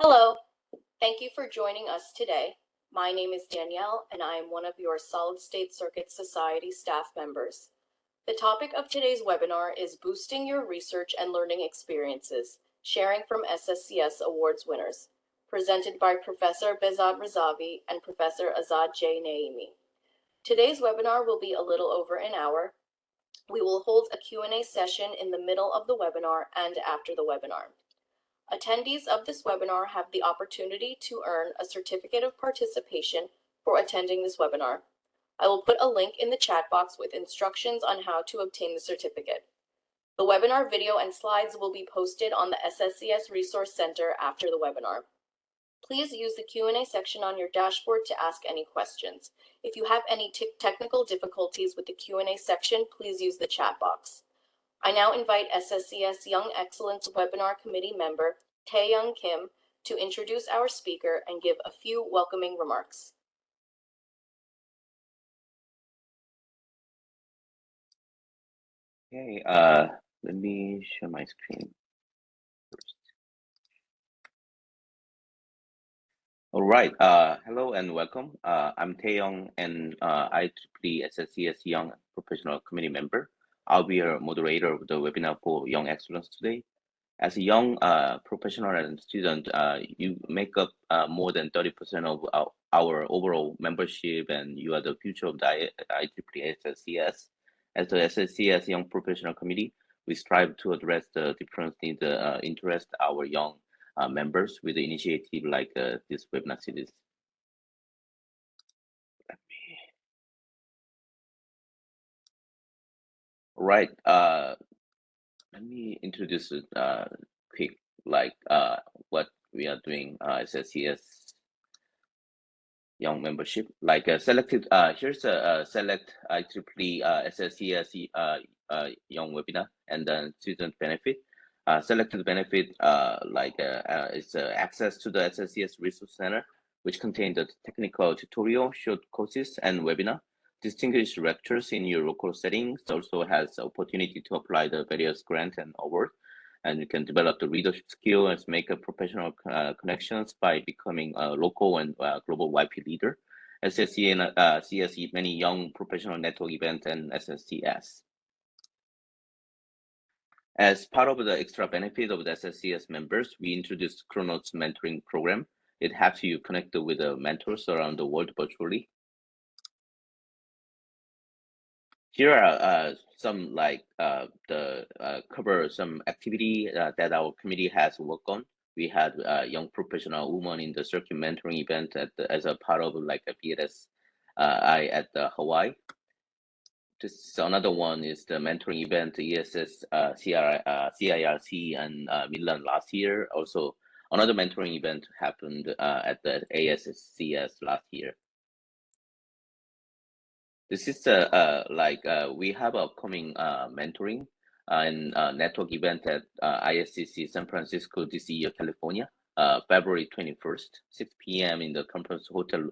Hello, thank you for joining us today. My name is Danielle, and I am one of your Solid State Circuit Society staff members. The topic of today's webinar is Boosting Your Research and Learning Experiences, Sharing from SSCS Awards Winners, presented by Professor Behzad Razavi and Professor Azad J. Naeemi. Today's webinar will be a little over an hour. We will hold a Q&A session in the middle of the webinar and after the webinar. Attendees of this webinar have the opportunity to earn a certificate of participation for attending this webinar. I will put a link in the chat box with instructions on how to obtain the certificate. The webinar video and slides will be posted on the SSCS Resource Center after the webinar. Please use the Q&A section on your dashboard to ask any questions. If you have any technical difficulties with the Q&A section, please use the chat box. I now invite SSCS Young Excellence Webinar Committee member, Tae-Young Kim, to introduce our speaker and give a few welcoming remarks. Okay, let me share my screen first. All right, hello and welcome. I'm Tae-Young and IEEE SSCS Young Professional Committee member. I'll be a moderator of the webinar for Young Excellence today. As a young professional and student, you make up more than 30% of our overall membership, and you are the future of the IEEE SSCS. As the SSCS Young Professional Committee, we strive to address the difference in the interest our young members with the initiative like this webinar series. Right. Let me introduce quick what we are doing SSCS Young membership. Like selected, here's a select IEEE SSCS Young webinar and then student benefit. Selected benefit is access to the SSCS Resource Center, which contains the technical tutorial, short courses, and webinar. Distinguished lectures in your local settings. Also has the opportunity to apply the various grants and awards, and you can develop the leadership skills, make a professional connections by becoming a local and global YP leader. SSC and CSE, many young professional network events, and SSCS. As part of the extra benefit of the SSCS members, we introduced Chronos mentoring program. It helps you connect with the mentors around the world virtually. Here are some cover some activity that our committee has worked on. We had a young professional woman in the circuit mentoring event as a part of like a PLS at Hawaii. This another one is the mentoring event ESS CIRC and Milan last year. Also, another mentoring event happened at the ASSCS last year. This is we have upcoming mentoring and network event at ISCC San Francisco this year, California, February 21st, 6 p.m. in the conference hotel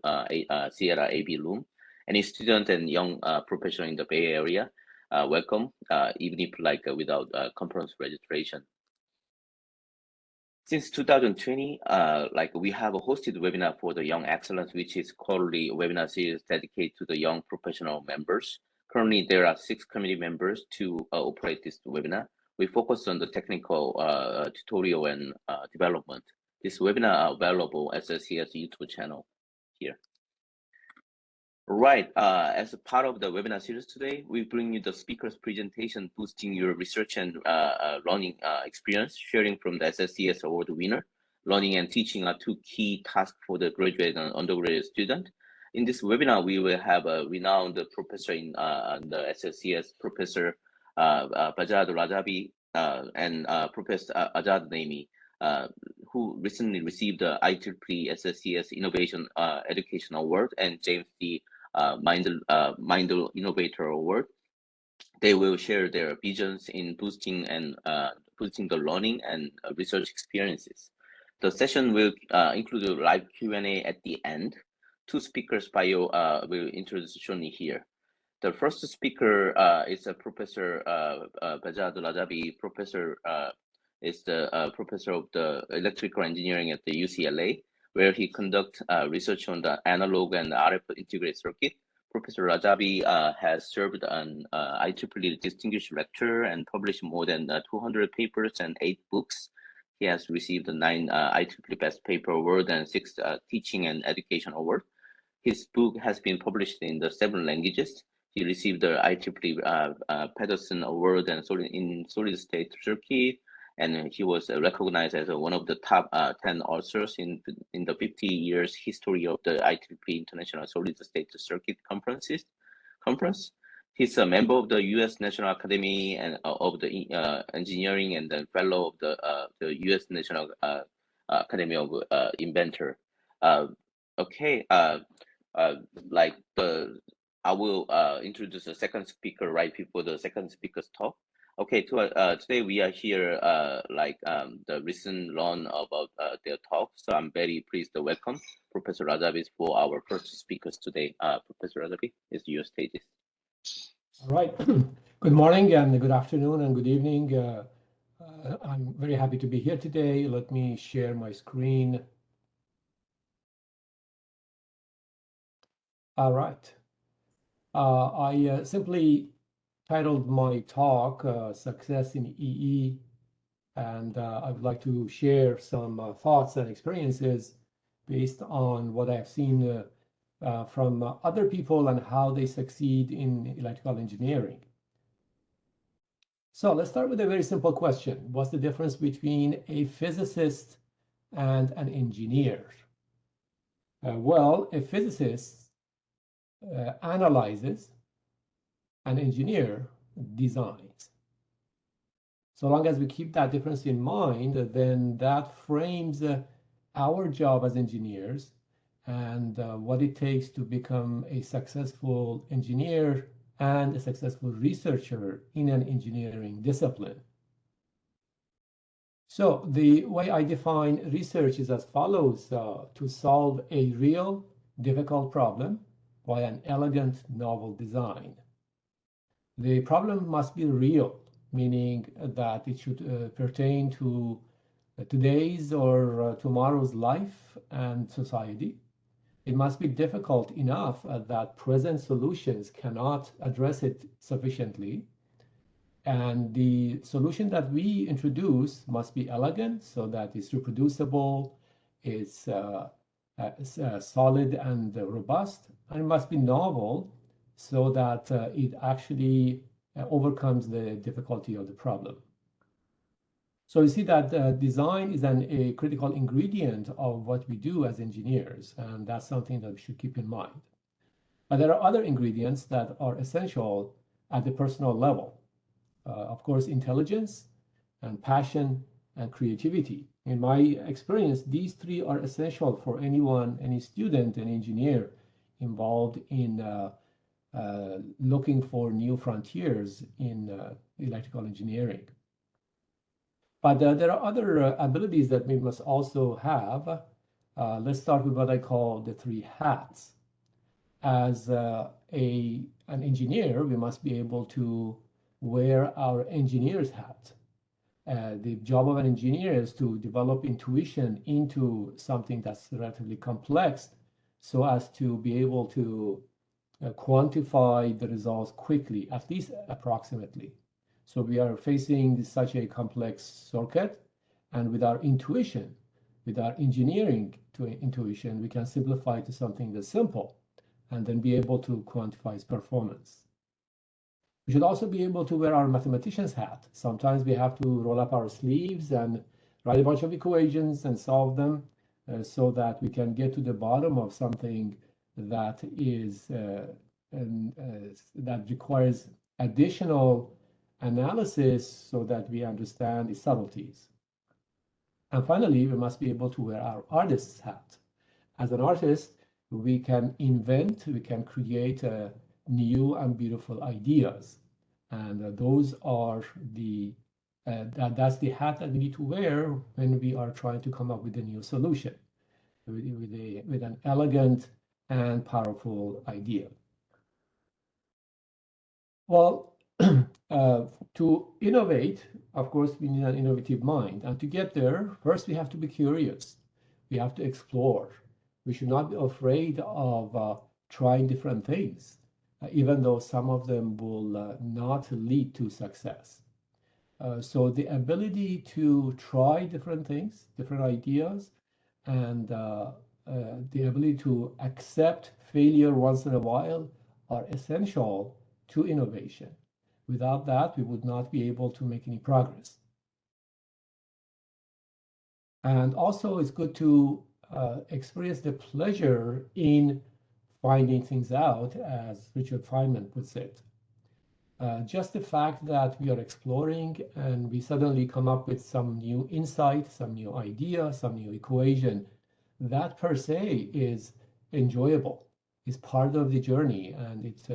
Sierra AB room. Any student and young professional in the Bay Area, welcome, even if without conference registration. Since 2020, we have a hosted webinar for the Young Excellence, which is quarterly webinar series dedicated to the young professional members. Currently, there are 6 committee members to operate this webinar. We focus on the technical tutorial and development. This webinar are available as a SSCS YouTube channel here. Right, as a part of the webinar series today, we bring you the speaker's presentation, boosting your research and learning experience, sharing from the SSCS Award winner. Learning and teaching are 2 key tasks for the graduate and undergraduate student. In this webinar, we will have a renowned professor in the SSCS, Professor Behzad Razavi and Professor Azad Naeemi, who recently received the IEEE SSCS Innovation Education Award and James D. Meindl Innovators Award. They will share their visions in boosting the learning and research experiences. The session will include a live Q&A at the end. 2 speakers' bio will introduce shortly here. The first speaker is Professor Behzad Razavi, Professor is the professor of the electrical engineering at the UCLA, where he conducts research on the analog and RF integrated circuit. Professor Razavi has served an IEEE Distinguished Lecturer and published more than 200 papers and 8 books. He has received 9 IEEE Best Paper Award and 6 Teaching and Education Award. His book has been published in the 7 languages. He received the IEEE Pederson Award and in solid state circuit, and he was recognized as one of the top 10 authors in the 50 years history of the IEEE International Solid State Circuit Conference. He's a member of the U.S. National Academy and of the Engineering and the fellow of the U.S. National Academy of Inventor. I will introduce the second speaker right before the second speaker's talk. Okay, today we are here the recent learn about their talk. So I'm very pleased to welcome Professor Razavi for our first speakers today. Professor Razavi, it's your stages. All right. Good morning and good afternoon and good evening. I'm very happy to be here today. Let me share my screen. All right. I simply titled my talk Success in EE, and I would like to share some thoughts and experiences based on what I've seen from other people and how they succeed in electrical engineering. So let's start with a very simple question. What's the difference between a physicist and an engineer? Well, a physicist analyzes, an engineer designs. So long as we keep that difference in mind, then that frames our job as engineers and what it takes to become a successful engineer and a successful researcher in an engineering discipline. So the way I define research is as follows: to solve a real, difficult problem by an elegant, novel design. The problem must be real, meaning that it should pertain to today's or tomorrow's life and society. It must be difficult enough that present solutions cannot address it sufficiently. And the solution that we introduce must be elegant so that it's reproducible, it's solid and robust, and it must be novel so that it actually overcomes the difficulty of the problem. So you see that design is a critical ingredient of what we do as engineers, and that's something that we should keep in mind. But there are other ingredients that are essential at the personal level. Of course, intelligence and passion and creativity. In my experience, these 3 are essential for anyone, any student, any engineer involved in looking for new frontiers in electrical engineering. But there are other abilities that we must also have. Let's start with what I call the 3 hats. As an engineer, we must be able to wear our engineer's hat. The job of an engineer is to develop intuition into something that's relatively complex so as to be able to quantify the results quickly, at least approximately. So we are facing such a complex circuit, and with our intuition, with our engineering intuition, we can simplify it to something that's simple and then be able to quantify its performance. We should also be able to wear our mathematician's hat. Sometimes we have to roll up our sleeves and write a bunch of equations and solve them so that we can get to the bottom of something that is that requires additional analysis so that we understand the subtleties. And finally, we must be able to wear our artist's hat. As an artist, we can invent, we can create new and beautiful ideas. And those are that's the hat that we need to wear when we are trying to come up with a new solution, with an elegant and powerful idea. Well, To innovate, of course, we need an innovative mind. And to get there, first we have to be curious. We have to explore. We should not be afraid of trying different things, even though some of them will not lead to success. So the ability to try different things, different ideas, and the ability to accept failure once in a while are essential to innovation. Without that, we would not be able to make any progress. And also, it's good to experience the pleasure in finding things out, as Richard Feynman puts it. Just the fact that we are exploring and we suddenly come up with some new insight, some new idea, some new equation, that per se is enjoyable, is part of the journey, and it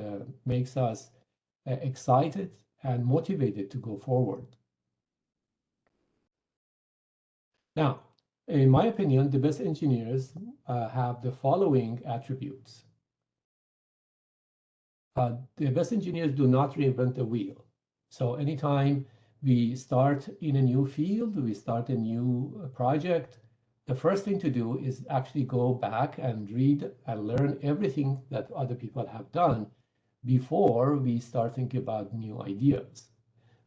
makes us excited and motivated to go forward. Now, in my opinion, the best engineers have the following attributes. The best engineers do not reinvent the wheel. So anytime we start in a new field, we start a new project, the first thing to do is actually go back and read and learn everything that other people have done before we start thinking about new ideas.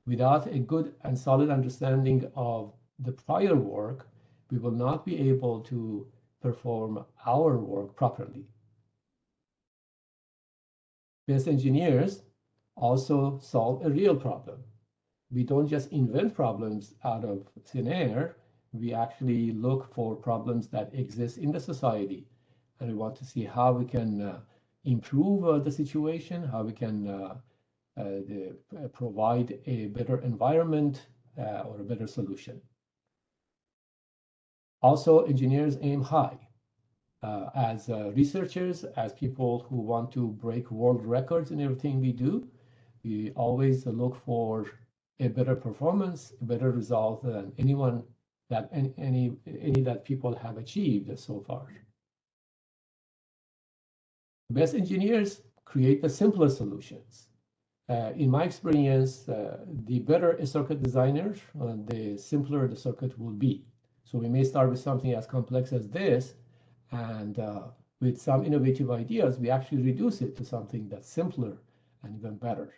Without a good and solid understanding of the prior work, we will not be able to perform our work properly. Best engineers also solve a real problem. We don't just invent problems out of thin air. We actually look for problems that exist in the society, and we want to see how we can improve the situation, how we can provide a better environment or a better solution. Also, engineers aim high. As researchers, as people who want to break world records in everything we do, we always look for a better performance, a better result than any that people have achieved so far. Best engineers create the simplest solutions. In my experience, the better a circuit designer, the simpler the circuit will be. So we may start with something as complex as this, and with some innovative ideas, we actually reduce it to something that's simpler and even better.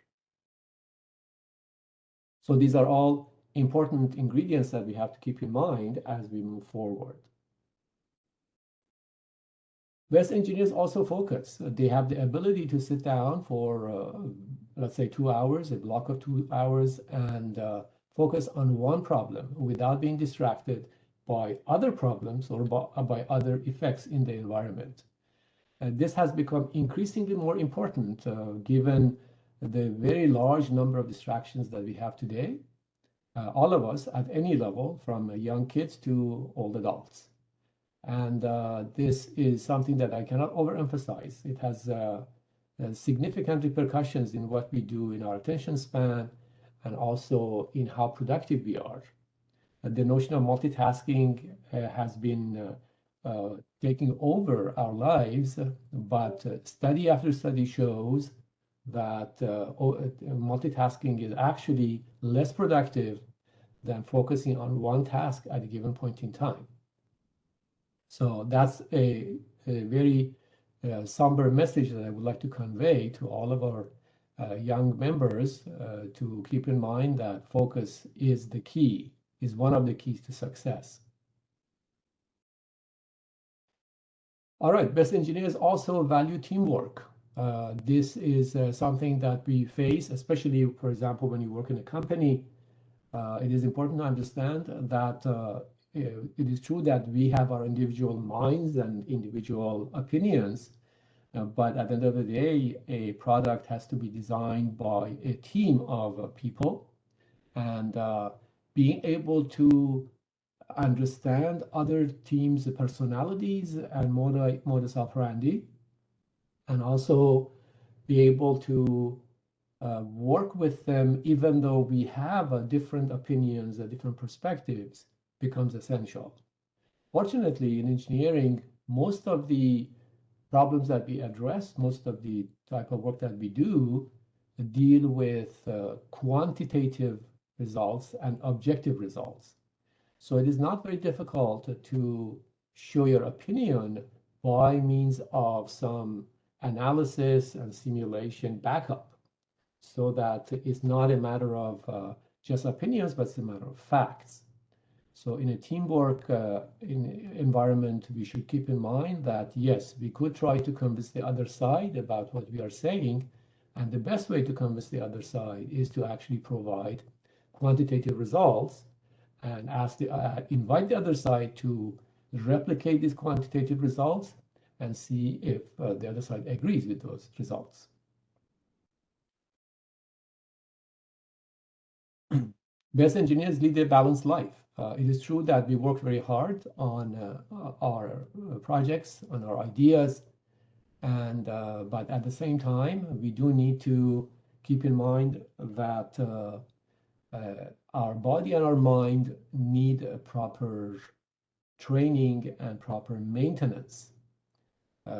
So these are all important ingredients that we have to keep in mind as we move forward. Best engineers also focus. They have the ability to sit down for, let's say, 2 hours, a block of 2 hours, and focus on one problem without being distracted by other problems or by other effects in the environment. And this has become increasingly more important given the very large number of distractions that we have today, all of us at any level, from young kids to old adults. And this is something that I cannot overemphasize. It has significant repercussions in what we do in our attention span and also in how productive we are. The notion of multitasking has been taking over our lives, but study after study shows that multitasking is actually less productive than focusing on one task at a given point in time. So that's a very somber message that I would like to convey to all of our young members to keep in mind that focus is the key, is one of the keys to success. All right, best engineers also value teamwork. This is something that we face, especially, for example, when you work in a company. It is important to understand that it is true that we have our individual minds and individual opinions, but at the end of the day, a product has to be designed by a team of people, and being able to understand other teams' personalities and modus operandi, and also be able to work with them even though we have different opinions and different perspectives becomes essential. Fortunately, in engineering, most of the problems that we address, most of the type of work that we do deal with quantitative results and objective results. So it is not very difficult to show your opinion by means of some analysis and simulation backup, so that it's not a matter of just opinions, but it's a matter of facts. So in a teamwork environment, we should keep in mind that, yes, we could try to convince the other side about what we are saying, and the best way to convince the other side is to actually provide quantitative results and invite the other side to replicate these quantitative results and see if the other side agrees with those results. Best engineers lead a balanced life. It is true that we work very hard on our projects, on our ideas, and but at the same time, we do need to keep in mind that our body and our mind need a proper training and proper maintenance.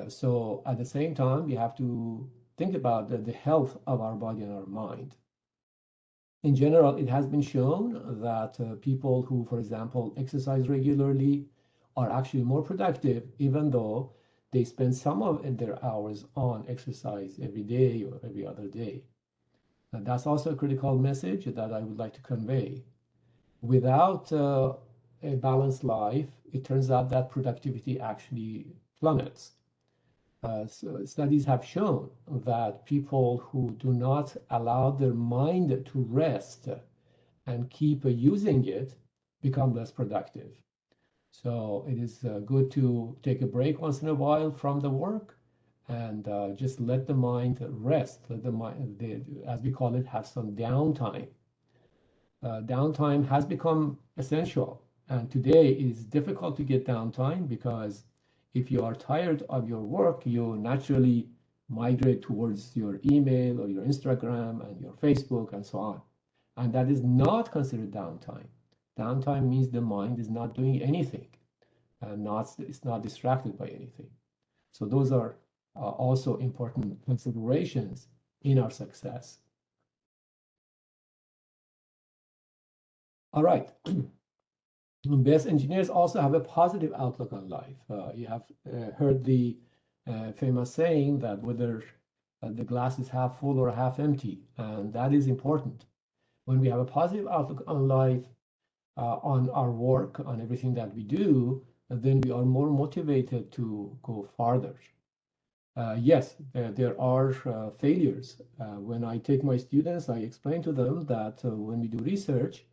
So at the same time, we have to think about the health of our body and our mind. In general, it has been shown that people who, for example, exercise regularly are actually more productive, even though they spend some of their hours on exercise every day or every other day. And that's also a critical message that I would like to convey. Without a balanced life, it turns out that productivity actually plummets. So studies have shown that people who do not allow their mind to rest and keep using it become less productive. So it is good to take a break once in a while from the work and just let the mind rest. Let the mind, as we call it, have some downtime. Downtime has become essential, and today it is difficult to get downtime because if you are tired of your work, you naturally migrate towards your email or your Instagram and your Facebook and so on. And that is not considered downtime. Downtime means the mind is not doing anything and it's not distracted by anything. So those are also important considerations in our success. All right. Best engineers also have a positive outlook on life. You have heard the famous saying that whether the glass is half full or half empty, and that is important. When we have a positive outlook on life, on our work, on everything that we do, then we are more motivated to go farther. Yes, there are failures. When I take my students, I explain to them that when we do research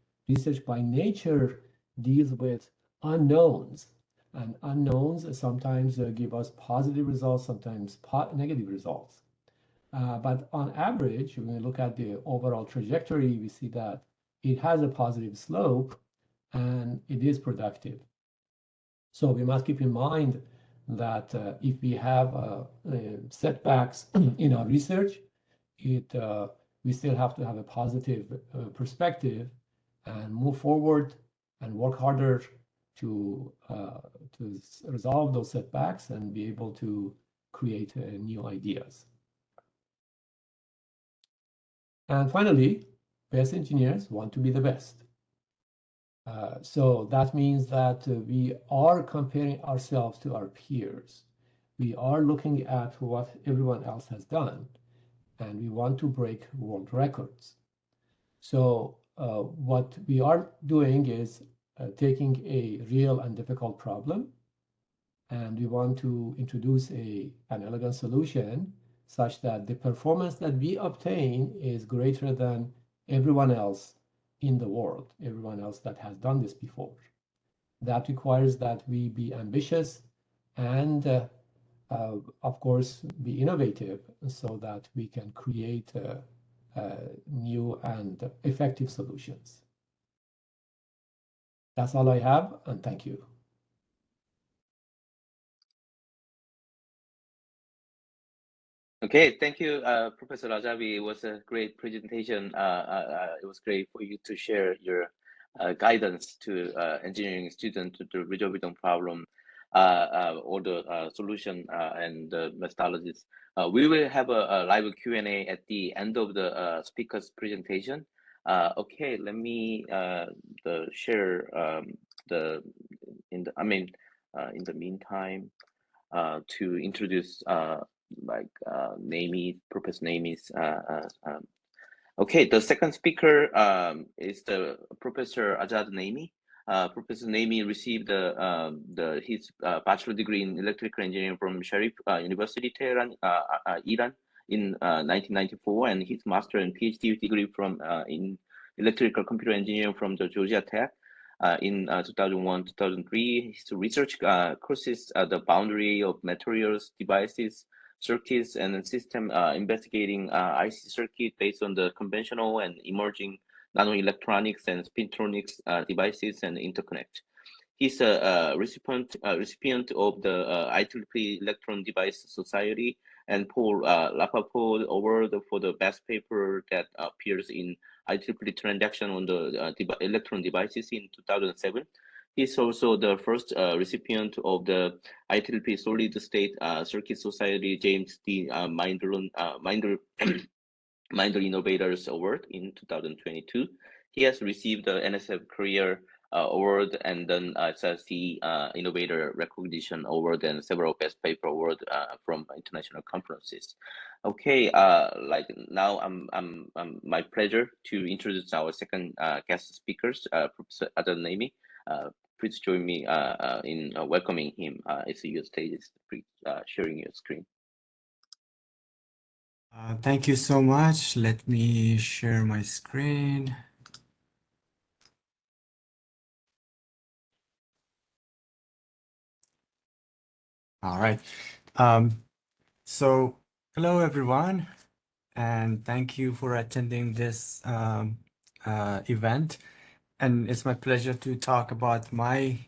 by nature deals with unknowns, and unknowns sometimes give us positive results, sometimes negative results. But on average, when we look at the overall trajectory, we see that it has a positive slope and it is productive. So we must keep in mind that if we have setbacks in our research, we still have to have a positive perspective and move forward and work harder to resolve those setbacks and be able to create new ideas. And finally, best engineers want to be the best. So that means that we are comparing ourselves to our peers. We are looking at what everyone else has done, and we want to break world records. So what we are doing is taking a real and difficult problem, and we want to introduce an elegant solution such that the performance that we obtain is greater than everyone else in the world, everyone else that has done this before. That requires that we be ambitious and, of course, be innovative so that we can create new and effective solutions. That's all I have, and thank you. Okay, thank you, Professor Razavi. It was a great presentation. It was great for you to share your guidance to engineering students to resolve the problem. all the solution and the methodologies. We will have a live Q&A at the end of the speaker's presentation. Okay, let me share in the meantime to introduce Naeemi, Professor Naeemi's. Okay, the second speaker is the Professor Azad Naeemi. Professor Naeemi received his bachelor degree in electrical engineering from Sharif University, Tehran, Iran, in 1994, and his master and PhD degree from in electrical computer engineering from the Georgia Tech in 2001-2003. His research courses the boundary of materials, devices, circuits, and system investigating IC circuit based on the conventional and emerging nanoelectronics and spintronics devices and interconnect. He's a recipient of the IEEE Electron Device Society and Paul Lapaport Award for the best paper that appears in IEEE transaction on the electron devices in 2007. He's also the first recipient of the IEEE Solid State Circuit Society James D. Meindl Innovators Award in 2022. He has received the NSF Career Award and then SSCS Innovator Recognition Award and several Best Paper Award from international conferences. Okay, like now, I'm my pleasure to introduce our second guest speakers, Professor Azad Naeemi. Please join me in welcoming him. It's your stage. Please sharing your screen. Thank you so much. Let me share my screen. All right. So hello, everyone, and thank you for attending this event. And it's my pleasure to talk about my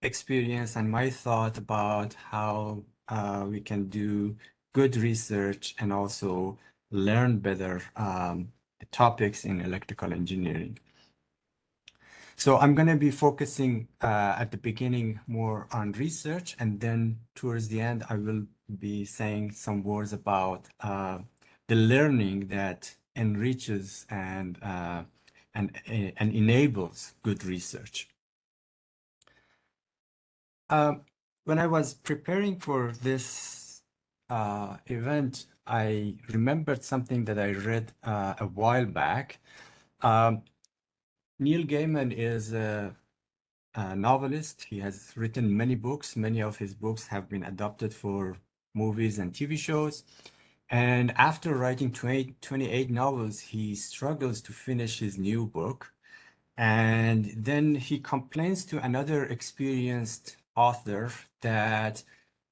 experience and my thought about how we can do good research and also learn better topics in electrical engineering. So I'm going to be focusing at the beginning more on research, and then towards the end, I will be saying some words about the learning that enriches and enables good research. When I was preparing for this event, I remembered something that I read a while back. Neil Gaiman is a novelist. He has written many books. Many of his books have been adapted for movies and TV shows. And after writing 28 novels, he struggles to finish his new book. And then he complains to another experienced author that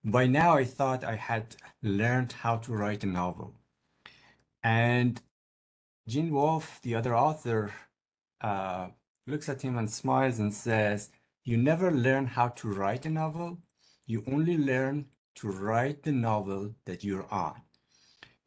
by now I thought I had learned how to write a novel. And Gene Wolfe, the other author, looks at him and smiles and says, "You never learn how to write a novel. You only learn to write the novel that you're on."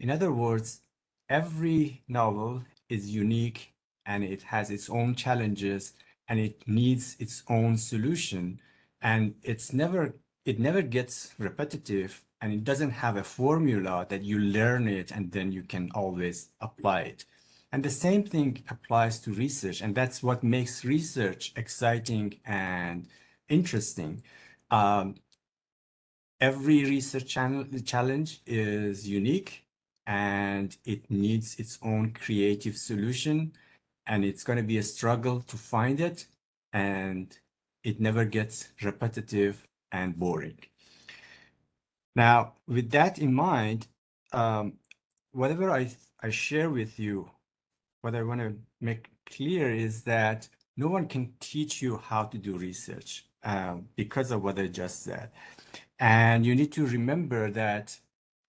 In other words, every novel is unique and it has its own challenges and it needs its own solution, and it never gets repetitive, and it doesn't have a formula that you learn it and then you can always apply it. And the same thing applies to research, and that's what makes research exciting and interesting. Every research challenge is unique, and it needs its own creative solution, and it's going to be a struggle to find it, and it never gets repetitive and boring. Now, with that in mind, whatever I share with you, what I want to make clear is that no one can teach you how to do research because of what I just said. And you need to remember that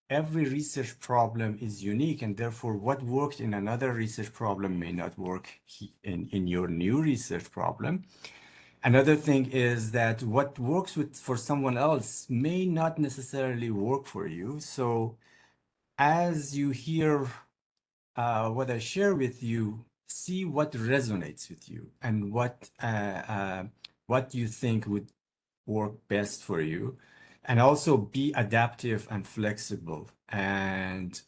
every research problem is unique, and therefore what worked in another research problem may not work in your new research problem. Another thing is that what works for someone else may not necessarily work for you. So as you hear what I share with you, see what resonates with you and what you think would work best for you, and also be adaptive and flexible, and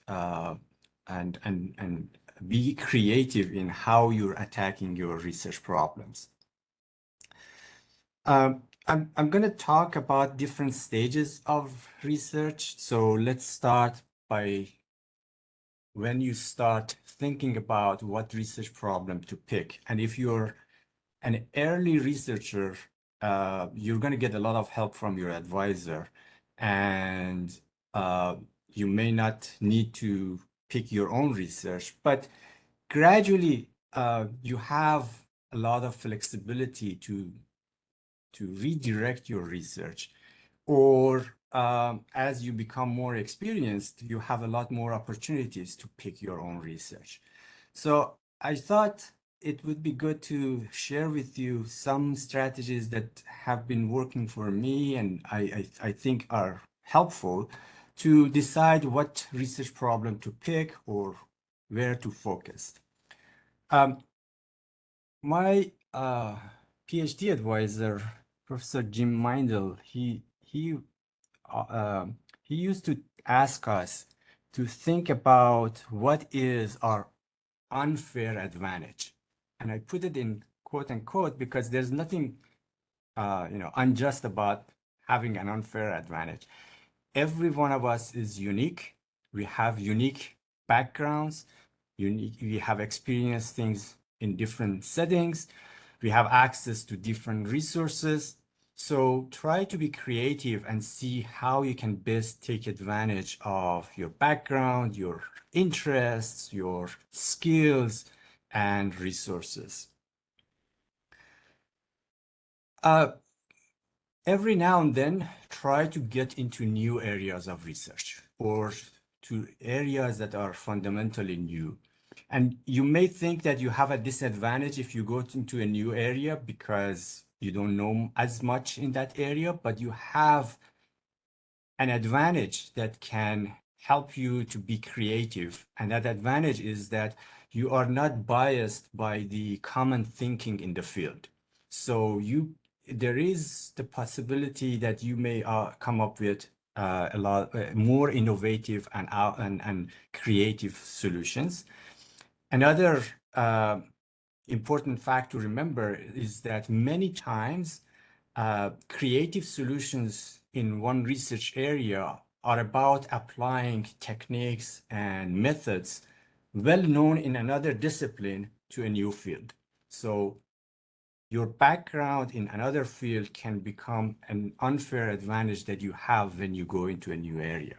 be creative in how you're attacking your research problems. I'm going to talk about different stages of research. So let's start by when you start thinking about what research problem to pick. And if you're an early researcher, you're going to get a lot of help from your advisor, and you may not need to pick your own research, but gradually you have a lot of flexibility to redirect your research, or as you become more experienced, you have a lot more opportunities to pick your own research. So I thought it would be good to share with you some strategies that have been working for me, and I think are helpful to decide what research problem to pick or where to focus. My PhD advisor, Professor Jim Meindl, he used to ask us to think about what is our unfair advantage. And I put it in quote unquote because there's nothing unjust about having an unfair advantage. Every one of us is unique. We have unique backgrounds. We have experienced things in different settings. We have access to different resources. So try to be creative and see how you can best take advantage of your background, your interests, your skills, and resources. Every now and then, try to get into new areas of research or to areas that are fundamentally new. And you may think that you have a disadvantage if you go into a new area because you don't know as much in that area, but you have an advantage that can help you to be creative. And that advantage is that you are not biased by the common thinking in the field. So there is the possibility that you may come up with a lot more innovative and creative solutions. Another important fact to remember is that many times creative solutions in one research area are about applying techniques and methods well known in another discipline to a new field. So your background in another field can become an unfair advantage that you have when you go into a new area.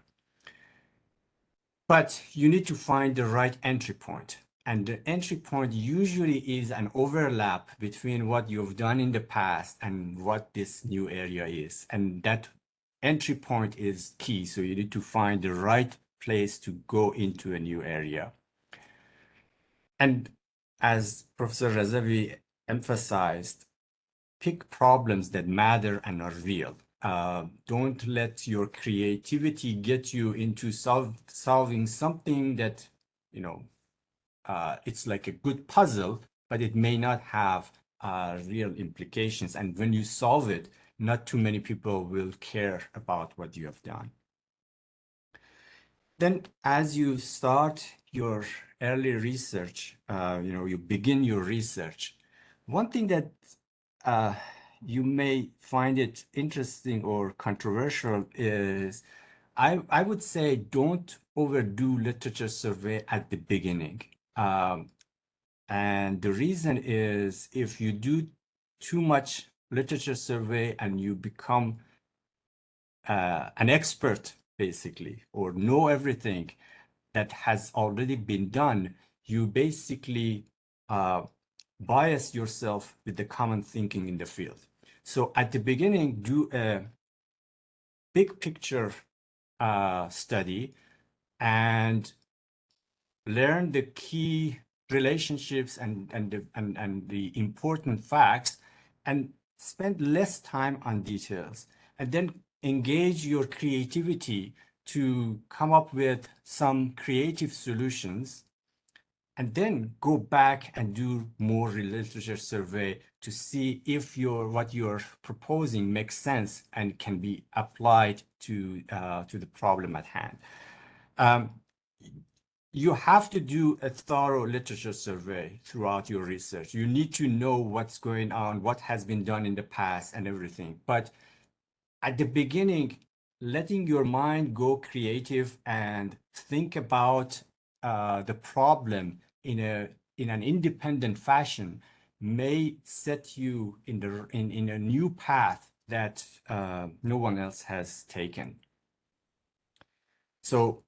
But you need to find the right entry point. And the entry point usually is an overlap between what you've done in the past and what this new area is. And that entry point is key. So you need to find the right place to go into a new area. And as Professor Razavi emphasized, pick problems that matter and are real. Don't let your creativity get you into solving something that, it's like a good puzzle, but it may not have real implications. And when you solve it, not too many people will care about what you have done. Then as you start your early research, you begin your research, one thing that you may find it interesting or controversial is I would say don't overdo literature survey at the beginning. And the reason is if you do too much literature survey and you become an expert, basically, or know everything that has already been done, you basically bias yourself with the common thinking in the field. So at the beginning, do a big picture study and learn the key relationships and the important facts, and spend less time on details, and then engage your creativity to come up with some creative solutions. and then go back and do more literature survey to see if what you're proposing makes sense and can be applied to the problem at hand. You have to do a thorough literature survey throughout your research. You need to know what's going on, what has been done in the past and everything. But at the beginning, letting your mind go creative and think about the problem in an independent fashion may set you in a new path that no one else has taken. So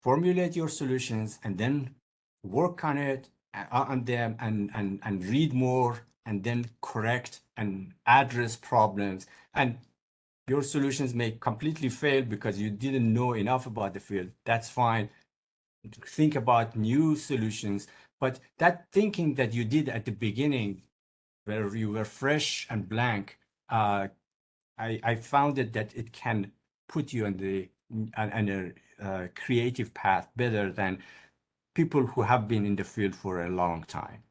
formulate your solutions and then work on it, on them, and read more, and then correct and address problems. And your solutions may completely fail because you didn't know enough about the field. That's fine. Think about new solutions. But that thinking that you did at the beginning, where you were fresh and blank, I found that it can put you on a creative path better than people who have been in the field for a long time.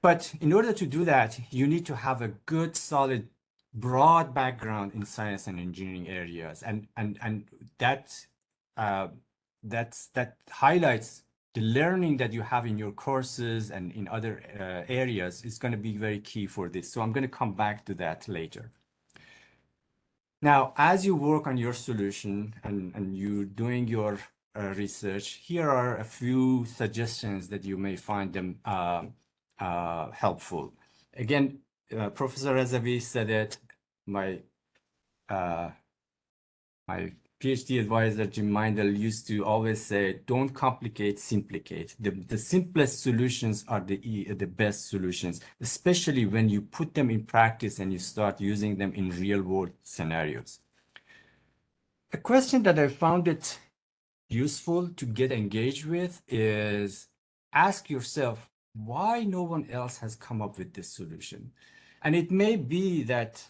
But in order to do that, you need to have a good, solid, broad background in science and engineering areas, and that highlights the learning that you have in your courses and in other areas is going to be very key for this. So I'm going to come back to that later. Now, as you work on your solution and you're doing your research, here are a few suggestions that you may find them helpful. Again, Professor Razavi said it. My PhD advisor, Jim Meindl, used to always say, don't complicate, simplicate. The simplest solutions are the best solutions, especially when you put them in practice and you start using them in real world scenarios. A question that I found it useful to get engaged with is ask yourself why no one else has come up with this solution. And it may be that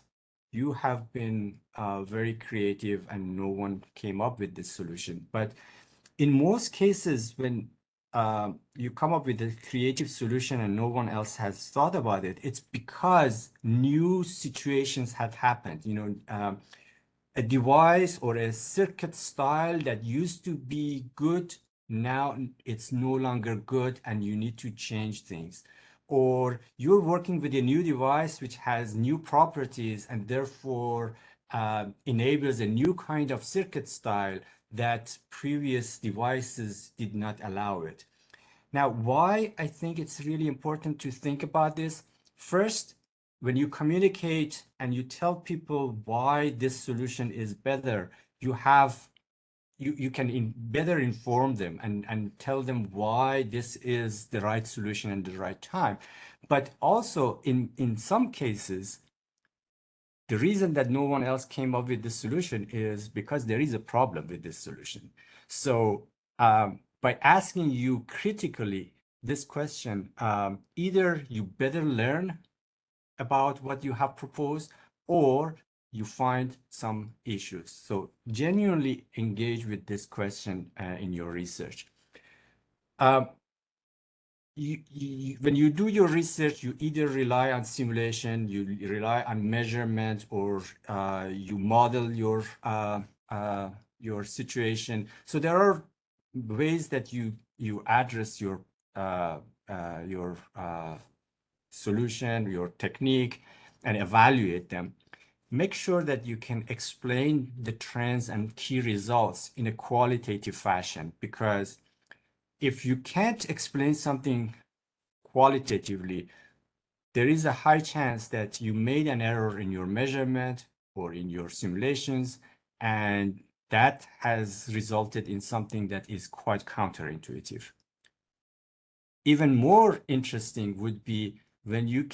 you have been very creative and no one came up with this solution. But in most cases, when you come up with a creative solution and no one else has thought about it, it's because new situations have happened. You know, a device or a circuit style that used to be good, now it's no longer good and you need to change things. Or you're working with a new device which has new properties and therefore enables a new kind of circuit style that previous devices did not allow it. Now, why I think it's really important to think about this. First, when you communicate and you tell people why this solution is better, you can better inform them and tell them why this is the right solution and the right time. But also in some cases, the reason that no one else came up with this solution is because there is a problem with this solution. So by asking you critically this question, either you better learn about what you have proposed, or you find some issues. So genuinely engage with this question in your research. When you do your research, you either rely on simulation, you rely on measurement, or you model your situation. So there are ways that you address your solution, your technique, and evaluate them. Make sure that you can explain the trends and key results in a qualitative fashion, because if you can't explain something qualitatively, there is a high chance that you made an error in your measurement or in your simulations, and that has resulted in something that is quite counterintuitive. Even more interesting would be when you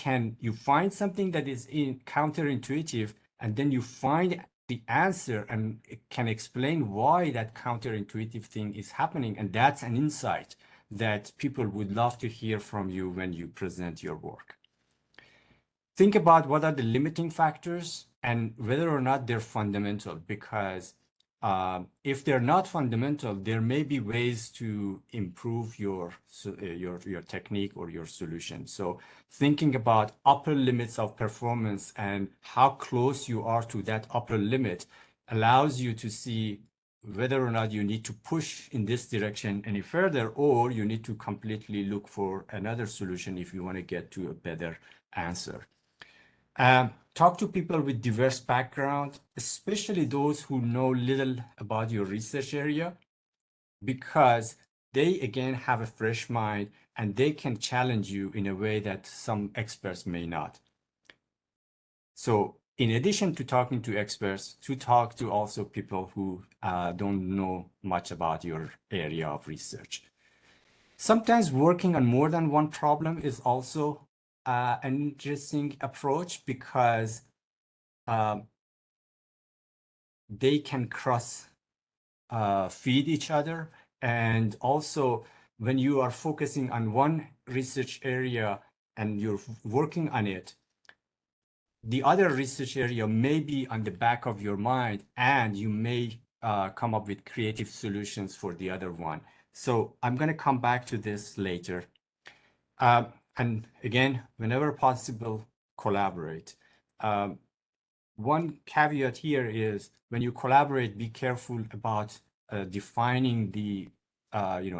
find something that is counterintuitive, and then you find the answer and it can explain why that counterintuitive thing is happening. And that's an insight that people would love to hear from you when you present your work. Think about what are the limiting factors and whether or not they're fundamental, because if they're not fundamental, there may be ways to improve your technique or your solution. So thinking about upper limits of performance and how close you are to that upper limit allows you to see whether or not you need to push in this direction any further, or you need to completely look for another solution if you want to get to a better answer. Talk to people with diverse background, especially those who know little about your research area, because they, again, have a fresh mind and they can challenge you in a way that some experts may not. So in addition to talking to experts, to talk to also people who don't know much about your area of research. Sometimes working on more than one problem is also an interesting approach, because they can cross feed each other. And also, when you are focusing on one research area and you're working on it, the other research area may be on the back of your mind, and you may come up with creative solutions for the other one. So I'm going to come back to this later. And again, whenever possible, collaborate. One caveat here is, when you collaborate, be careful about defining the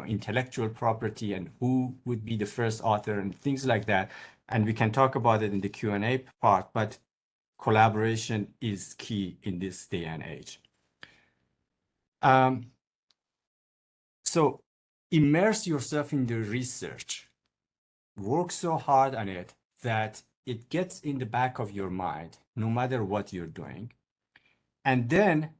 intellectual property and who would be the first author and things like that. And we can talk about it in the Q&A part, but collaboration is key in this day and age. So immerse yourself in the research. Work so hard on it that it gets in the back of your mind, no matter what you're doing. And then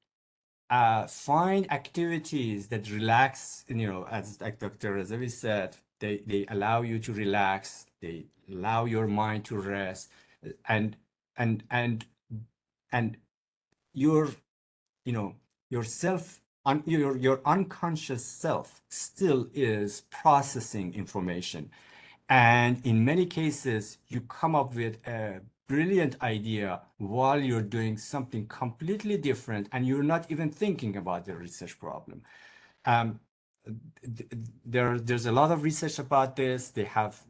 find activities that relax, as like Dr. Razavi said, they allow you to relax, they allow your mind to rest, and your your unconscious self still is processing information. And in many cases, you come up with a brilliant idea while you're doing something completely different, and you're not even thinking about the research problem. There's a lot of research about this. They have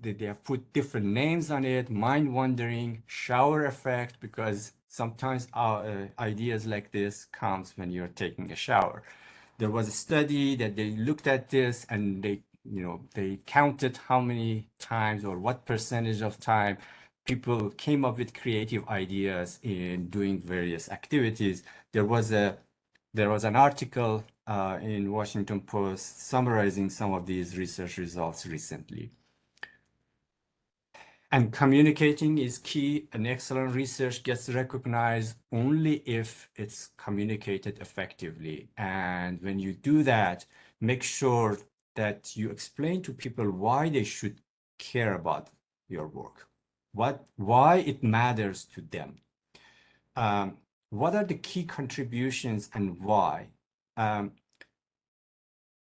put different names on it: mind wandering, shower effect, because sometimes our ideas like this comes when you're taking a shower. There was a study that they looked at this, and they counted how many times or what percentage of time people came up with creative ideas in doing various activities. There was an article in Washington Post summarizing some of these research results recently. And communicating is key. An excellent research gets recognized only if it's communicated effectively. And when you do that, make sure that you explain to people why they should care about your work, why it matters to them. What are the key contributions and why?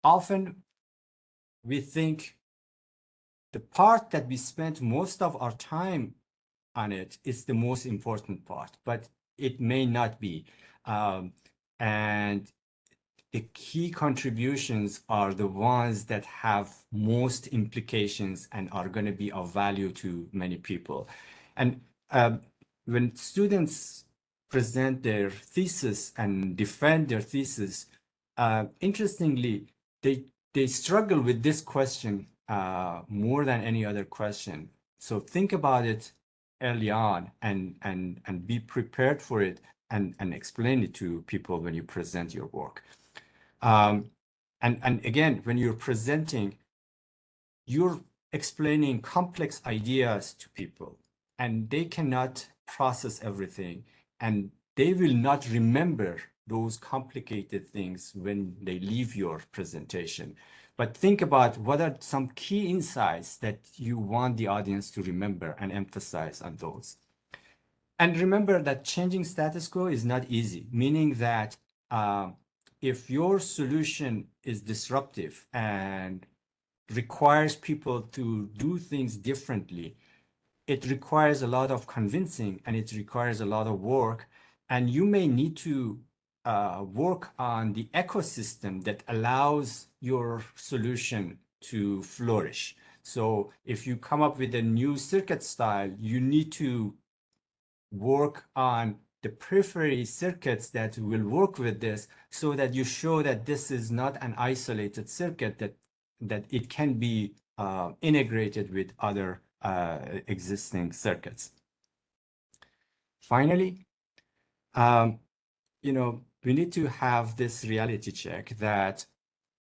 Often we think the part that we spend most of our time on it is the most important part, but it may not be. And the key contributions are the ones that have most implications and are going to be of value to many people. And when students present their thesis and defend their thesis, interestingly, they struggle with this question more than any other question. So think about it early on and be prepared for it, and explain it to people when you present your work. And again, when you're presenting, you're explaining complex ideas to people, and they cannot process everything, and they will not remember those complicated things when they leave your presentation. But think about what are some key insights that you want the audience to remember, and emphasize on those. And remember that changing status quo is not easy, meaning that if your solution is disruptive and requires people to do things differently, it requires a lot of convincing, and it requires a lot of work, and you may need to work on the ecosystem that allows your solution to flourish. So if you come up with a new circuit style, you need to work on the periphery circuits that will work with this so that you show that this is not an isolated circuit, that it can be integrated with other existing circuits. Finally, we need to have this reality check that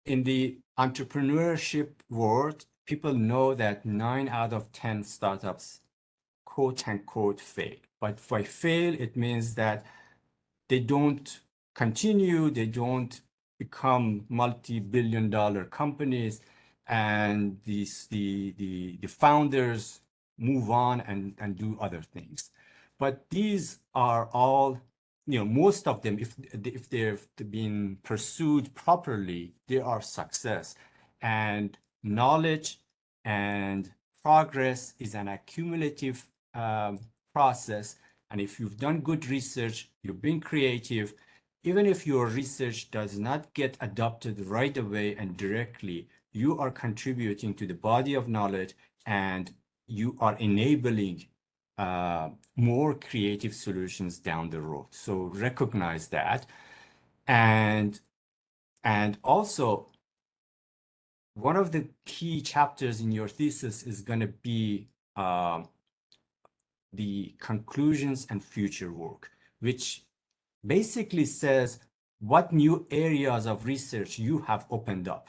in the entrepreneurship world, people know that 9 out of 10 startups, quote unquote, fail. But by fail, it means that they don't continue, they don't become multi-billion-dollar companies, and the founders move on and do other things. But these are all, most of them, if they've been pursued properly, they are success. And knowledge and progress is an accumulative process. And if you've done good research, you've been creative, even if your research does not get adopted right away and directly, you are contributing to the body of knowledge and you are enabling more creative solutions down the road. So recognize that. And also, one of the key chapters in your thesis is going to be the conclusions and future work, which basically says what new areas of research you have opened up.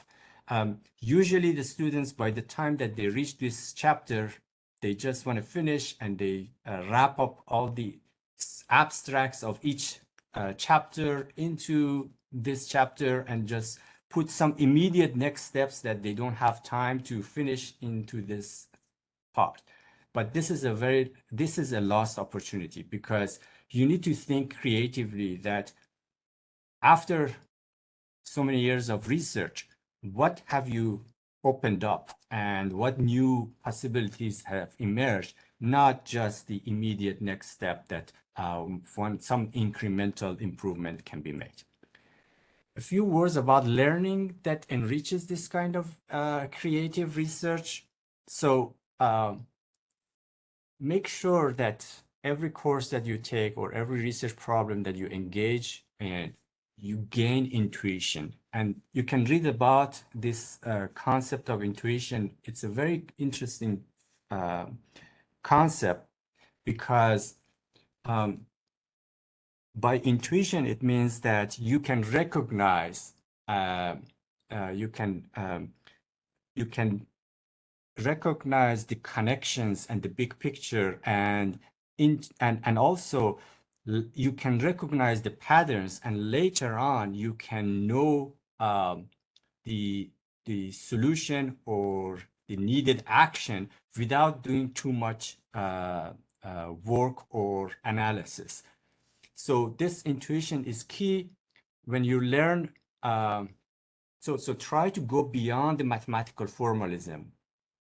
Usually the students, by the time that they reach this chapter, they just want to finish and they wrap up all the abstracts of each chapter into this chapter and just put some immediate next steps that they don't have time to finish into this part. But this is a lost opportunity, because you need to think creatively that after so many years of research, what have you opened up and what new possibilities have emerged, not just the immediate next step that some incremental improvement can be made. A few words about learning that enriches this kind of creative research. So make sure that every course that you take or every research problem that you engage in, you gain intuition. And you can read about this concept of intuition. It's a very interesting concept, because by intuition, it means that you can recognize, you can recognize the connections and the big picture, and also you can recognize the patterns, and later on you can know the solution or the needed action without doing too much work or analysis. So this intuition is key when you learn. So try to go beyond the mathematical formalism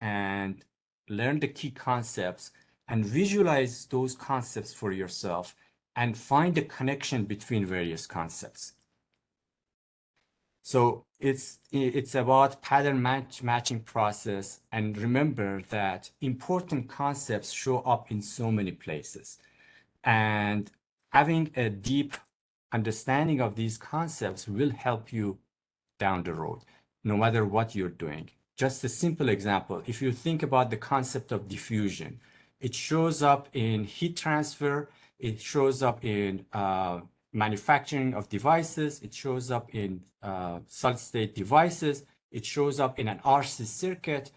and learn the key concepts and visualize those concepts for yourself and find the connection between various concepts. So it's about pattern matching process, and remember that important concepts show up in so many places, and having a deep understanding of these concepts will help you down the road, no matter what you're doing. Just a simple example, if you think about the concept of diffusion, it shows up in heat transfer, it shows up in manufacturing of devices, it shows up in solid-state devices, it shows up in an RC circuit.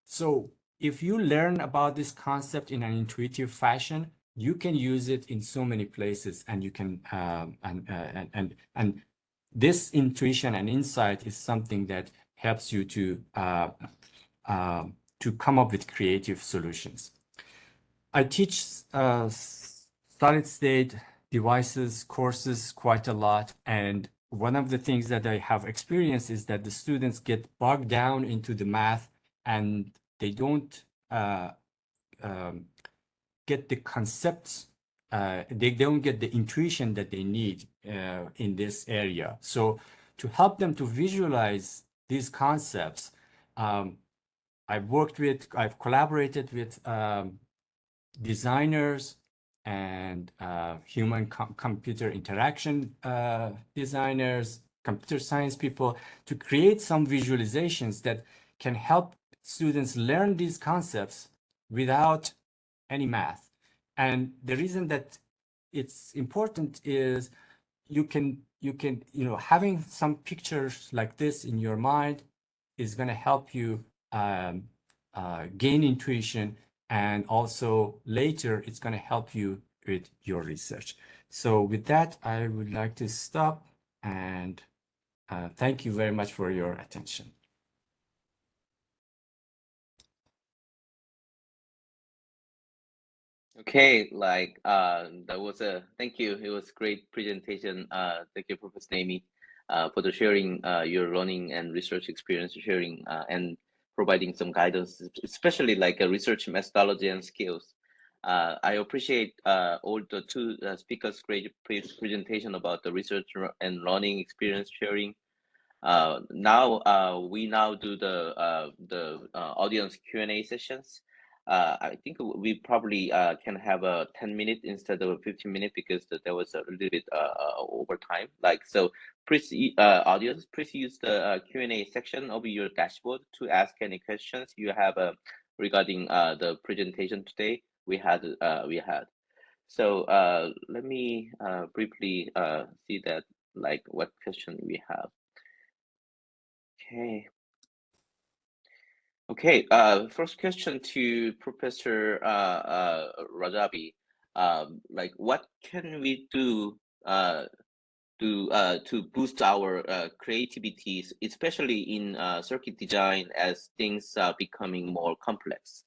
So if you learn about this concept in an intuitive fashion, you can use it in so many places, and you can and this intuition and insight is something that helps you to come up with creative solutions. I teach solid-state devices courses quite a lot, and one of the things that I have experienced is that the students get bogged down into the math and they don't get the concepts they don't get the intuition that they need in this area. So to help them to visualize these concepts, I've collaborated with designers and human-computer interaction designers, computer science people, to create some visualizations that can help students learn these concepts without any math. And the reason that it's important is you can, having some pictures like this in your mind is going to help you gain intuition, and also later it's going to help you with your research. So with that, I would like to stop, and thank you very much for your attention. Okay, that was thank you. It was a great presentation. Thank you, Professor Naeemi, for the sharing your learning and research experience, sharing and providing some guidance, especially like a research methodology and skills. I appreciate all the two speakers' great presentation about the research and learning experience sharing. We now do the audience Q&A sessions. I think we probably can have a 10-minute instead of a 15-minute because there was a little bit over time. So, please, audience, please use the Q&A section of your dashboard to ask any questions you have regarding the presentation today we had. So let me briefly see that what question we have. Okay. First question to Professor Razavi. What can we do to boost our creativity, especially in circuit design, as things are becoming more complex?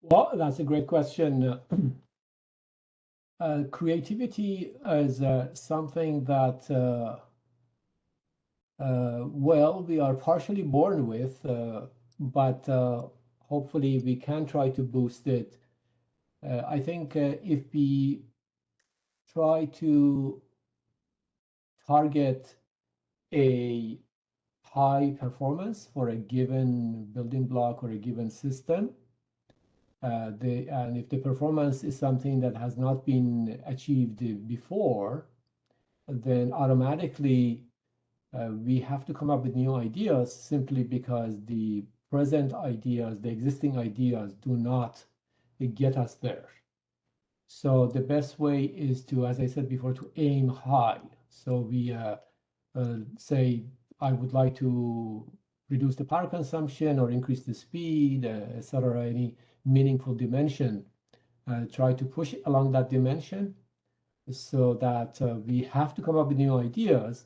Well, that's a great question. Creativity is something that well, we are partially born with, but hopefully we can try to boost it. I think if we try to target a high performance for a given building block or a given system, and if the performance is something that has not been achieved before, then automatically we have to come up with new ideas simply because the present ideas, the existing ideas, do not get us there. So the best way is to, as I said before, to aim high. So we say, I would like to reduce the power consumption or increase the speed, etc., any meaningful dimension. Try to push along that dimension so that we have to come up with new ideas.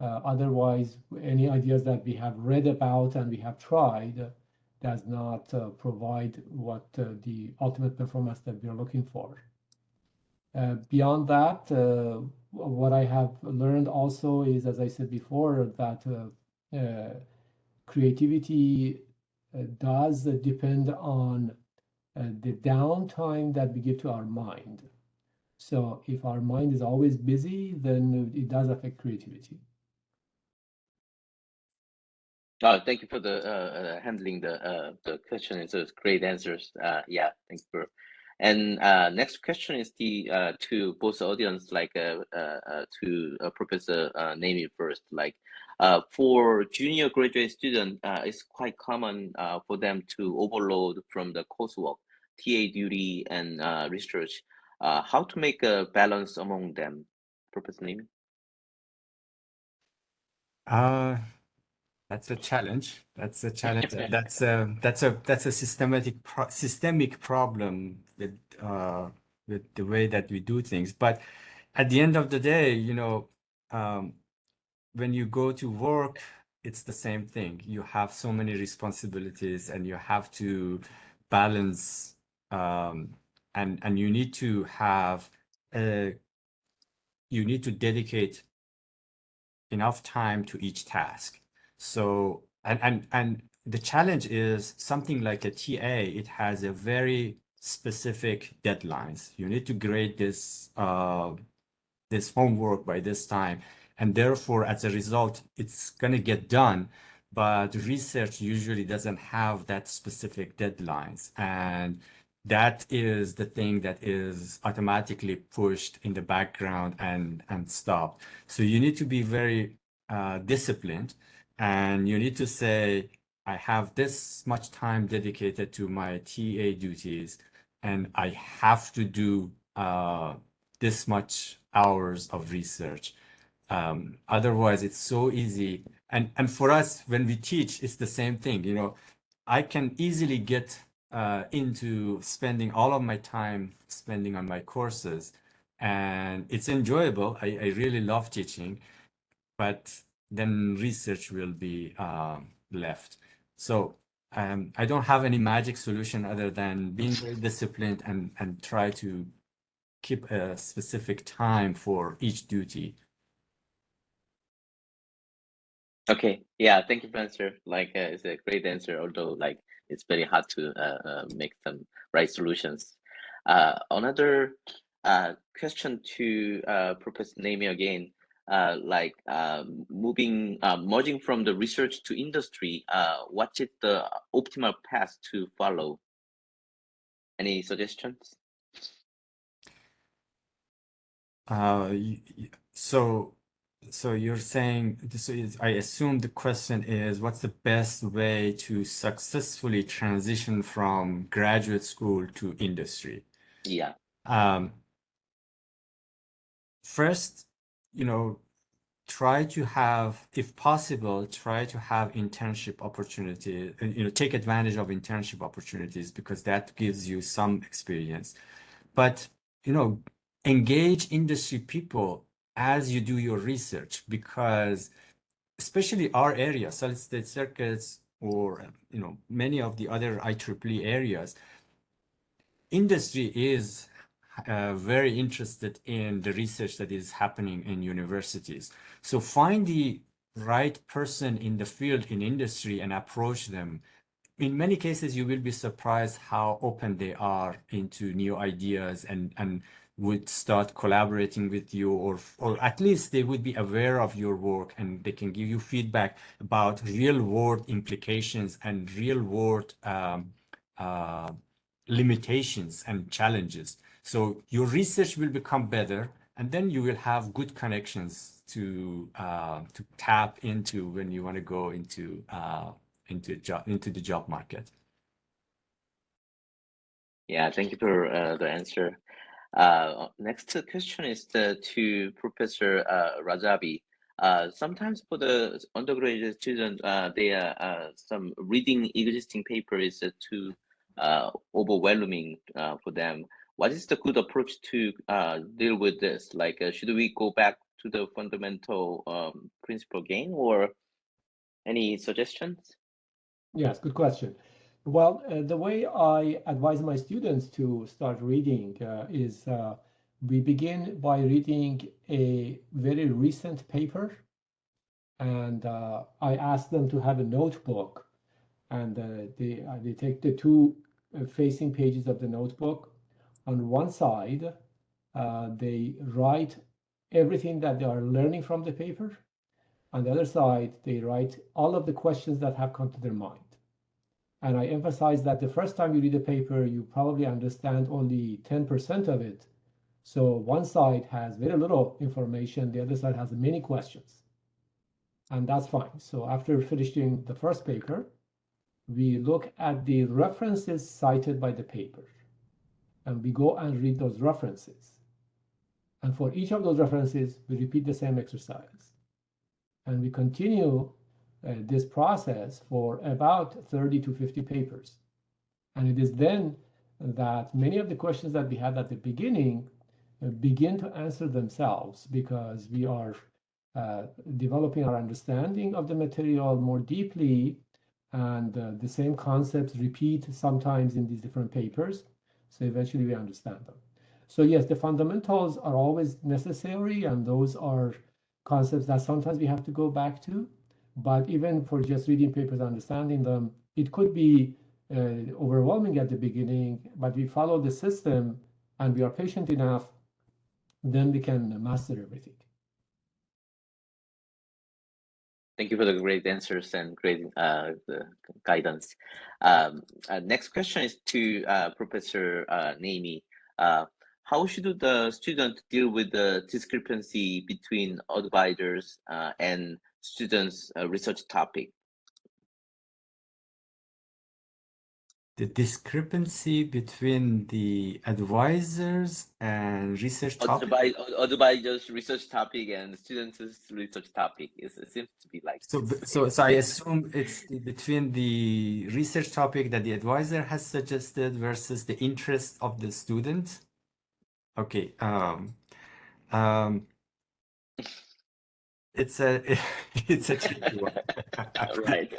Otherwise, any ideas that we have read about and we have tried does not provide what the ultimate performance that we are looking for. Beyond that, what I have learned also is, as I said before, that creativity does depend on the downtime that we give to our mind. So if our mind is always busy, then it does affect creativity. Thank you for the handling the question. It's great answers. Yeah, thanks for. And next question is to both audience, to Professor Naeemi first. For junior graduate student, it's quite common for them to overload from the coursework, TA duty, and research. How to make a balance among them, Professor Naeemi? That's a challenge. That's a challenge. That's a systemic problem with the way that we do things. But at the end of the day, when you go to work, it's the same thing. You have so many responsibilities, and you have to balance, and you need to have you need to dedicate enough time to each task. So, and the challenge is something like a TA, it has a very specific deadlines. You need to grade this this homework by this time, and therefore, as a result, it's going to get done. But research usually doesn't have that specific deadlines, and that is the thing that is automatically pushed in the background and stopped. So you need to be very disciplined, and you need to say, I have this much time dedicated to my TA duties, and I have to do this much hours of research. Otherwise, it's so easy. And for us, when we teach, it's the same thing. You know, I can easily get into spending all of my time spending on my courses, and it's enjoyable. I really love teaching, but then research will be left. So I don't have any magic solution other than being very disciplined and try to keep a specific time for each duty. Okay, yeah, thank you for answer. Like, it's a great answer, although like it's very hard to make some right solutions. Another question to Professor Naeemi again, like merging from the research to industry, what is the optimal path to follow? Any suggestions? So you're saying, so I assume the question is, what's the best way to successfully transition from graduate school to industry? Yeah. First, you know, try to have, if possible, try to have internship opportunities, you know, take advantage of internship opportunities because that gives you some experience. But, you know, engage industry people as you do your research, because especially our area, solid state circuits, or, you know, many of the other IEEE areas, industry is very interested in the research that is happening in universities. So find the right person in the field in industry and approach them. In many cases, you will be surprised how open they are into new ideas and would start collaborating with you, or at least they would be aware of your work and they can give you feedback about real world implications and real world limitations and challenges. So your research will become better, and then you will have good connections to tap into when you want to go into the job market. Yeah, thank you for the answer. Next question is to Professor Razavi. Sometimes for the undergraduate students, they are some reading existing paper is too overwhelming for them. What is the good approach to deal with this? Like, should we go back to the fundamental principle again, or any suggestions? Yes, good question. Well, the way I advise my students to start reading is we begin by reading a very recent paper, and I ask them to have a notebook, and they take the two facing pages of the notebook. On one side, they write everything that they are learning from the paper. On the other side, they write all of the questions that have come to their mind. And I emphasize that the first time you read a paper, you probably understand only 10% of it. So one side has very little information, the other side has many questions. And that's fine. So after finishing the first paper, we look at the references cited by the paper. And we go and read those references. And for each of those references, we repeat the same exercise. And we continue this process for about 30 to 50 papers. And it is then that many of the questions that we had at the beginning begin to answer themselves, because we are developing our understanding of the material more deeply, and the same concepts repeat sometimes in these different papers. So eventually we understand them. So yes, the fundamentals are always necessary, and those are concepts that sometimes we have to go back to. But even for just reading papers, understanding them, it could be overwhelming at the beginning, but we follow the system and we are patient enough, then we can master everything. Thank you for the great answers and great the guidance. Next question is to Professor Naeemi. How should the student deal with the discrepancy between advisors and students' research topic? The discrepancy between the advisors and research topic. Advisors' research topic and students' research topic it seems to be like So I assume it's between the research topic that the advisor has suggested versus the interest of the student. Okay. It's a tricky one. Right.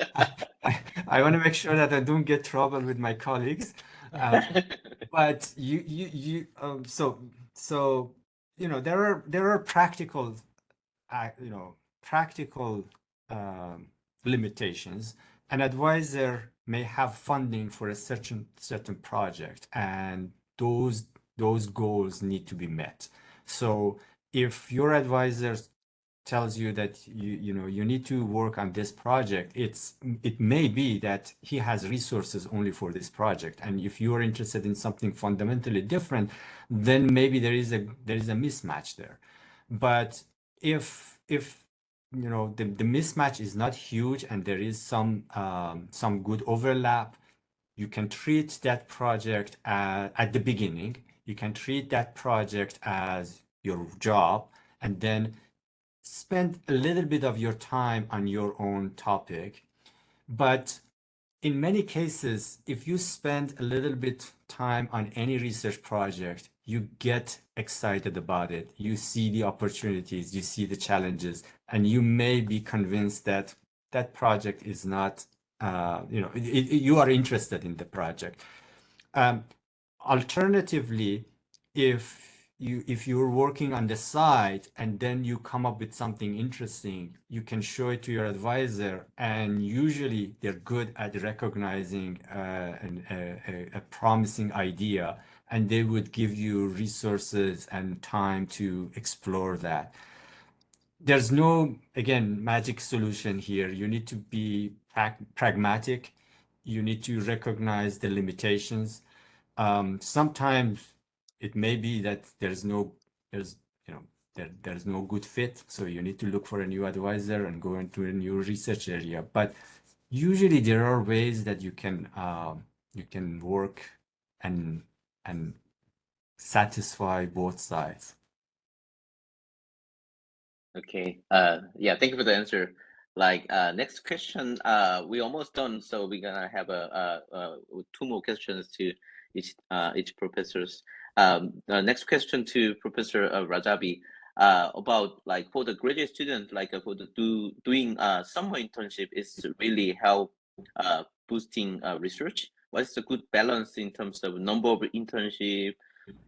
I want to make sure that I don't get trouble with my colleagues. But so there are practical limitations. An advisor may have funding for a certain project, and those goals need to be met. So if your advisor tells you that you need to work on this project, it may be that he has resources only for this project, and if you are interested in something fundamentally different, then maybe there is a mismatch there. But if the mismatch is not huge and there is some good overlap, you can treat that project at the beginning. You can treat that project as your job, and then spend a little bit of your time on your own topic. But in many cases, if you spend a little bit time on any research project, you get excited about it. You see the opportunities, you see the challenges, and you may be convinced that that project is not, you are interested in the project. Alternatively, if you're working on the side and then you come up with something interesting, you can show it to your advisor, and usually they're good at recognizing a promising idea, and they would give you resources and time to explore that. There's no, again, magic solution here. You need to be pragmatic. You need to recognize the limitations. Sometimes it may be that there's no good fit, so you need to look for a new advisor and go into a new research area. But usually there are ways that you can work and satisfy both sides. Okay. Yeah, thank you for the answer. Next question, we almost done, so we're gonna have two more questions to each professors. Next question to Professor Razavi, about for the graduate student, for the doing summer internship is really help boosting research. What's the good balance in terms of number of internship?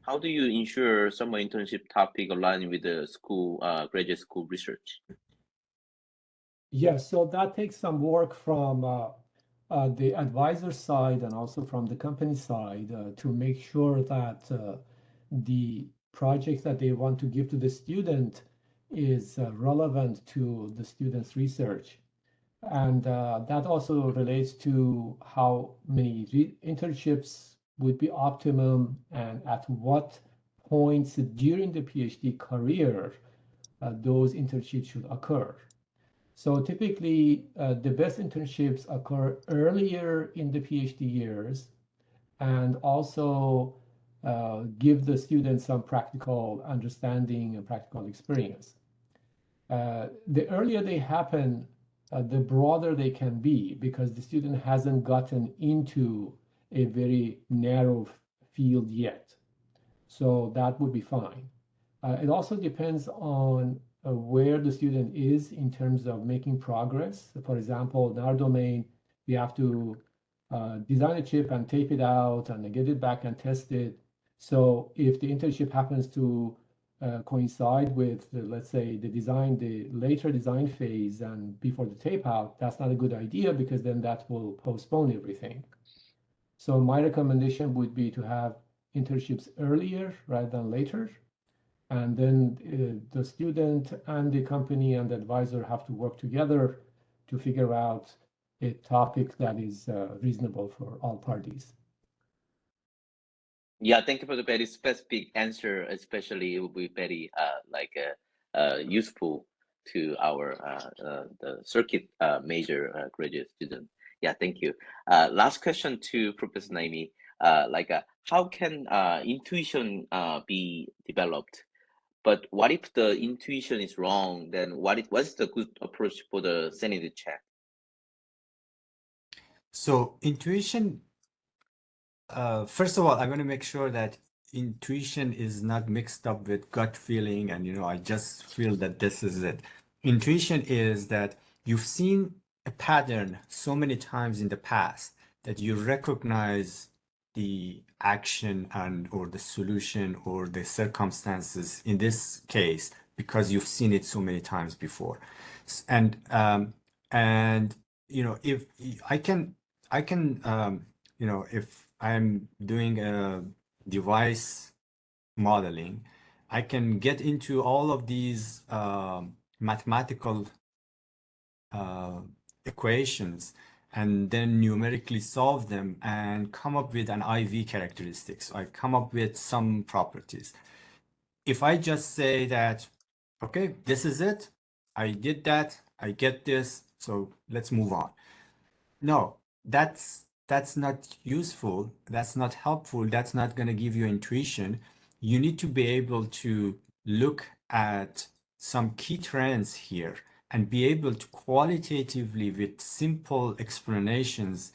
How do you ensure summer internship topic align with the school graduate school research? Yes, so that takes some work from the advisor side and also from the company side to make sure that the project that they want to give to the student is relevant to the student's research. And that also relates to how many internships would be optimum and at what points during the PhD career those internships should occur. So typically, the best internships occur earlier in the PhD years and also give the students some practical understanding and practical experience. The earlier they happen, the broader they can be because the student hasn't gotten into a very narrow field yet. So that would be fine. It also depends on where the student is in terms of making progress. For example, in our domain, we have to design a chip and tape it out and get it back and test it. So if the internship happens to coincide with, let's say, the later design phase and before the tape out, that's not a good idea because then that will postpone everything. So my recommendation would be to have internships earlier rather than later. And then the student and the company and the advisor have to work together to figure out a topic that is reasonable for all parties. Yeah, thank you for the very specific answer. Especially, it will be very useful to our the circuit major graduate student. Yeah, thank you. Last question to Professor Naeemi. How can intuition be developed? But what if the intuition is wrong? Then what's the good approach for the sanity check? So intuition, first of all, I'm going to make sure that intuition is not mixed up with gut feeling and, I just feel that this is it. Intuition is that you've seen a pattern so many times in the past that you recognize the action or the solution or the circumstances in this case because you've seen it so many times before. And if I can if I'm doing a device modeling, I can get into all of these mathematical equations and then numerically solve them and come up with an IV characteristic. So I come up with some properties. If I just say that, okay, this is it, I did that, I get this, so let's move on. No, that's not useful. That's not helpful. That's not going to give you intuition. You need to be able to look at some key trends here and be able to qualitatively, with simple explanations,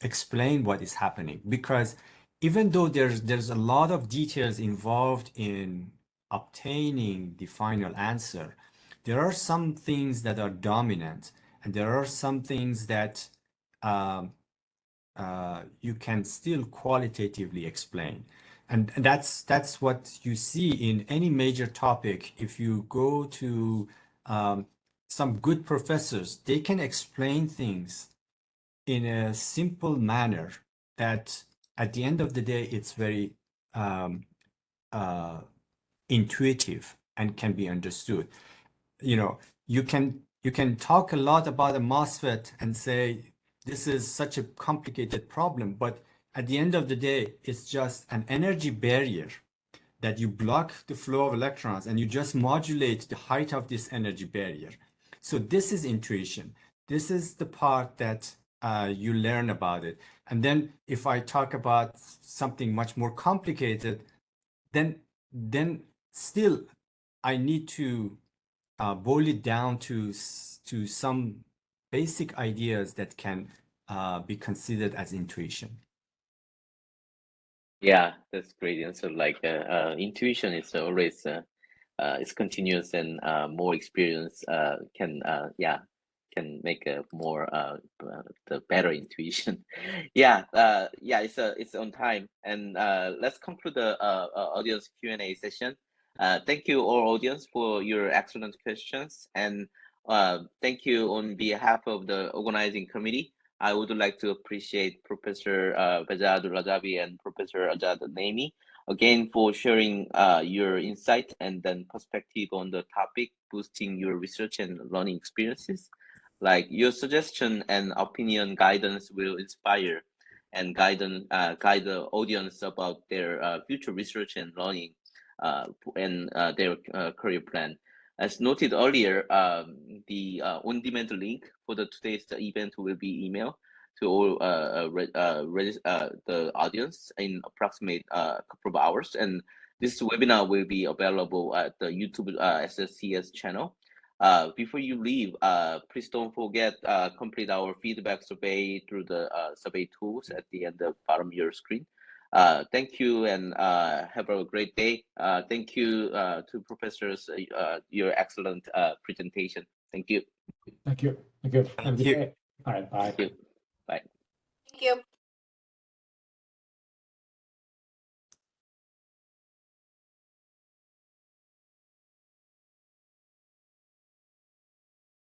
explain what is happening. Because even though there's a lot of details involved in obtaining the final answer, there are some things that are dominant. And there are some things that you can still qualitatively explain. And that's what you see in any major topic. If you go to some good professors, they can explain things in a simple manner that at the end of the day, it's very intuitive and can be understood. You can talk a lot about a MOSFET and say this is such a complicated problem, but at the end of the day, it's just an energy barrier that you block the flow of electrons and you just modulate the height of this energy barrier. So this is intuition. This is the part that you learn about it. And then if I talk about something much more complicated, then still I need to boil it down to some basic ideas that can be considered as intuition. Yeah, that's great. And so intuition is always it's continuous, and more experience can make a more the better intuition. Yeah, it's on time, and let's conclude the audience Q&A session. Thank you all audience for your excellent questions, and thank you on behalf of the organizing committee. I would like to appreciate Professor Behzad Razavi and Professor Azad Naeemi again for sharing your insight and then perspective on the topic, boosting your research and learning experiences. Like your suggestion and opinion guidance will inspire and guide the audience about their future research and learning and their career plan. As noted earlier, the on-demand link for today's event will be emailed to all the audience in approximate couple of hours, and this webinar will be available at the YouTube SSCS channel. Before you leave, please don't forget complete our feedback survey through the survey tools at the end of bottom of your screen. Thank you, and have a great day. Thank you to professors, your excellent presentation. Thank you. Thank you. Good. Have a Thank good you. day. All right. Bye. Thank you. Bye. Thank you.